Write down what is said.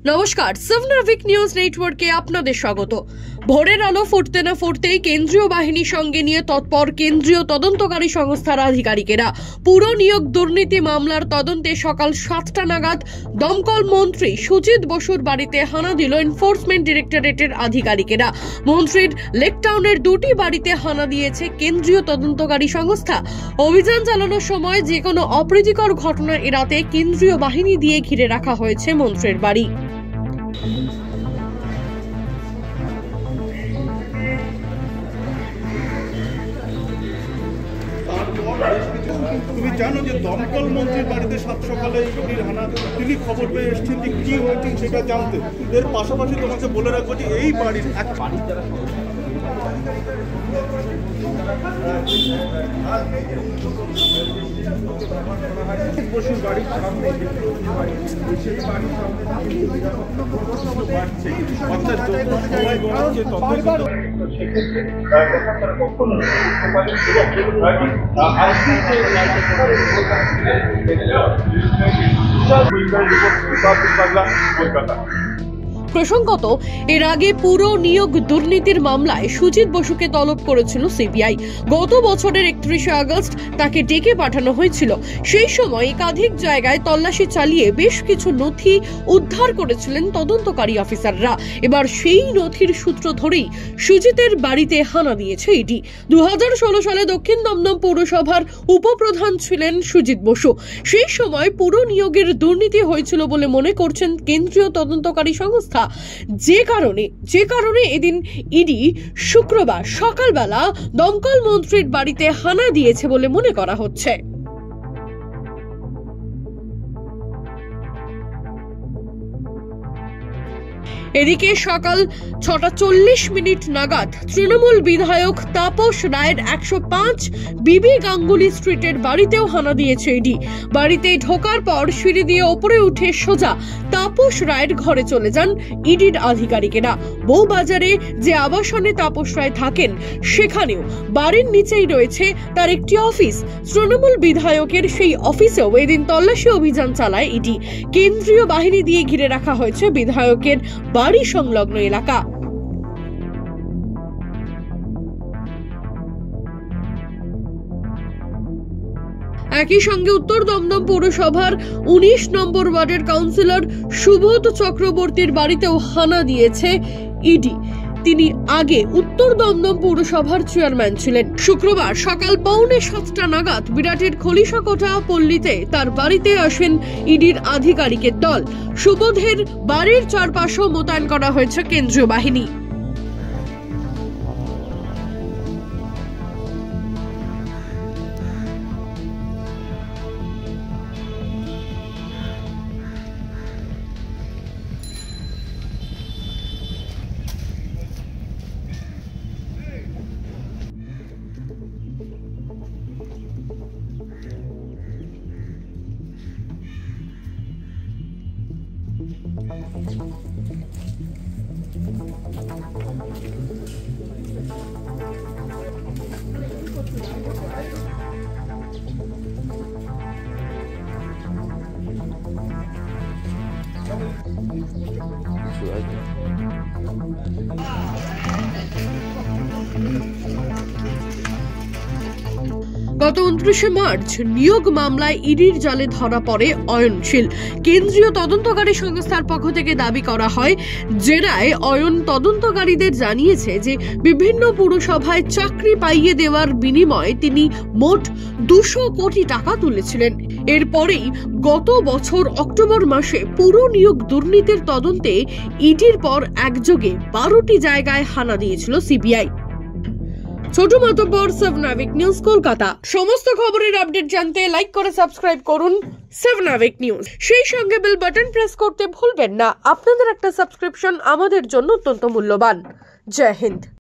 নমস্কার, সেভনাভিক নিউজ নেটওয়ার্কে আপনাদের স্বাগত। ভোরের আলো ফুটতে না ফুটতেই কেন্দ্রীয় বাহিনীর সঙ্গে নিয়ে তৎপর কেন্দ্রীয় তদন্তকারী সংস্থার আধিকারিকেরা পুরো নিয়োগ দুর্নীতি মামলার তদন্তে সকাল 7টা নাগাদ দমকল মন্ত্রী সুজিত বসুর বাড়িতে হানা দিল এনফোর্সমেন্ট ডিরেক্টরেটের আধিকারিকেরা। মন্ত্রীর লেকটাউনের দুটি বাড়িতে হানা দিয়েছে কেন্দ্রীয় তদন্তকারী সংস্থা। অভিযান চালানোর সময় যে কোনো অপ্রীতিকর ঘটনা এড়াতে কেন্দ্রীয় বাহিনী দিয়ে ঘিরে রাখা হয়েছে মন্ত্রীর বাড়ি। তুমি জানো যে দমকল মন্ত্রীর বাড়িতে 7 সকালে চুরির হানা, তিনি খবর পেয়ে এসেছেন যে কি হয়েছে সেটা জানতে। এর পাশাপাশি তোমাকে বলে রাখবো যে এই বাড়ির এক বাড়ি যারা বসুর বাড়ির সামনে সেই বাড়ির প্রসঙ্গত, এর আগে পুরো নিয়োগ দুর্নীতির মামলায় সুজিত বসুকে তলব করেছিল সিবিআই। গত বছরের 31শে আগস্ট তাকে ডেকে পাঠানো হয়েছিল। সেই সময় একাধিক জায়গায় তল্লাশি চালিয়ে বেশ কিছু নথি উদ্ধার করেছিলেন তদন্তকারী অফিসাররা। এবার সেই নথির সূত্র ধরেই সুজিতের বাড়িতে হানা দিয়েছে ইডি। 2016 সালে দক্ষিণ দমদম পৌরসভার উপপ্রধান ছিলেন সুজিত বসু। সেই সময় পুরো নিয়োগের দুর্নীতি হয়েছিল বলে মনে করছেন কেন্দ্রীয় তদন্তকারী সংস্থা। যে কারণে এদিন ইডি শুক্রবার সকালবেলা দমকল মন্ত্রীর বাড়িতে হানা দিয়েছে বলে মনে করা হচ্ছে। এদিকে সকাল 6:40 নাগাদ তৃণমূল বিধায়ক তাপস রায়ের 105 বিবি গাঙ্গুলি স্ট্রিটের বাড়িতেও হানা দিয়েছে ইডি। বাড়িতে ঢোকার পর সিঁড়ি দিয়ে ওপরে উঠে সোজা তাপস রায়ের ঘরে চলে যান ইডির আধিকারিকেরা। বউবাজারে যে আবাসনে তাপস রায় থাকেন সেখানেও বাড়ির নিচেই রয়েছে তার একটি অফিস। তৃণমূল বিধায়কের সেই অফিসেও এদিন তল্লাশি অভিযান চালায় ইডি। কেন্দ্রীয় বাহিনী দিয়ে ঘিরে রাখা হয়েছে বিধায়কের বাড়ি সংলগ্ন এলাকা। একই সঙ্গে উত্তর দমদম পৌরসভার 19 নম্বর ওয়ার্ডের কাউন্সিলর সুবোধ চক্রবর্তীর বাড়িতেও হানা দিয়েছে ইডি। তিনি আগে উত্তর দমদম পৌরসভার চেয়ারম্যান ছিলেন। শুক্রবার সকাল 6:45 নাগাদ বিরাটের খলিশাকোটা পল্লীতে তার বাড়িতে আসেন ইডির আধিকারিকের দল। সুবোধের বাড়ির চারপাশেও মোতায়েন করা হয়েছে কেন্দ্রীয় বাহিনী। গত 29শে মার্চ নিয়োগ মামলায় ইডির জালে ধরা পড়ে অয়নশীল। কেন্দ্রীয় তদন্তকারী সংস্থার পক্ষ থেকে দাবি করা হয়, জেরায় অয়ন তদন্তকারীদের জানিয়েছে যে বিভিন্ন পুরসভায় চাকরি পাইয়ে দেওয়ার বিনিময়ে তিনি মোট 200 কোটি টাকা তুলেছিলেন। এরপরেই গত বছর অক্টোবর মাসে পুরো নিয়োগ দুর্নীতির তদন্তে ইডির পর একযোগে 12টি জায়গায় হানা দিয়েছিল সিবিআই। ছোট মাতব্বর, সেভনাভিক নিউজ, কলকাতা। সমস্ত খবরের আপডেট জানতে লাইক করে সাবস্ক্রাইব করুন সেভনাভিক নিউজ। সেই সঙ্গে বেল বাটন প্রেস করতে ভুলবেন না। আপনাদের একটা সাবস্ক্রিপশন আমাদের জন্য অত্যন্ত মূল্যবান। জয় হিন্দ।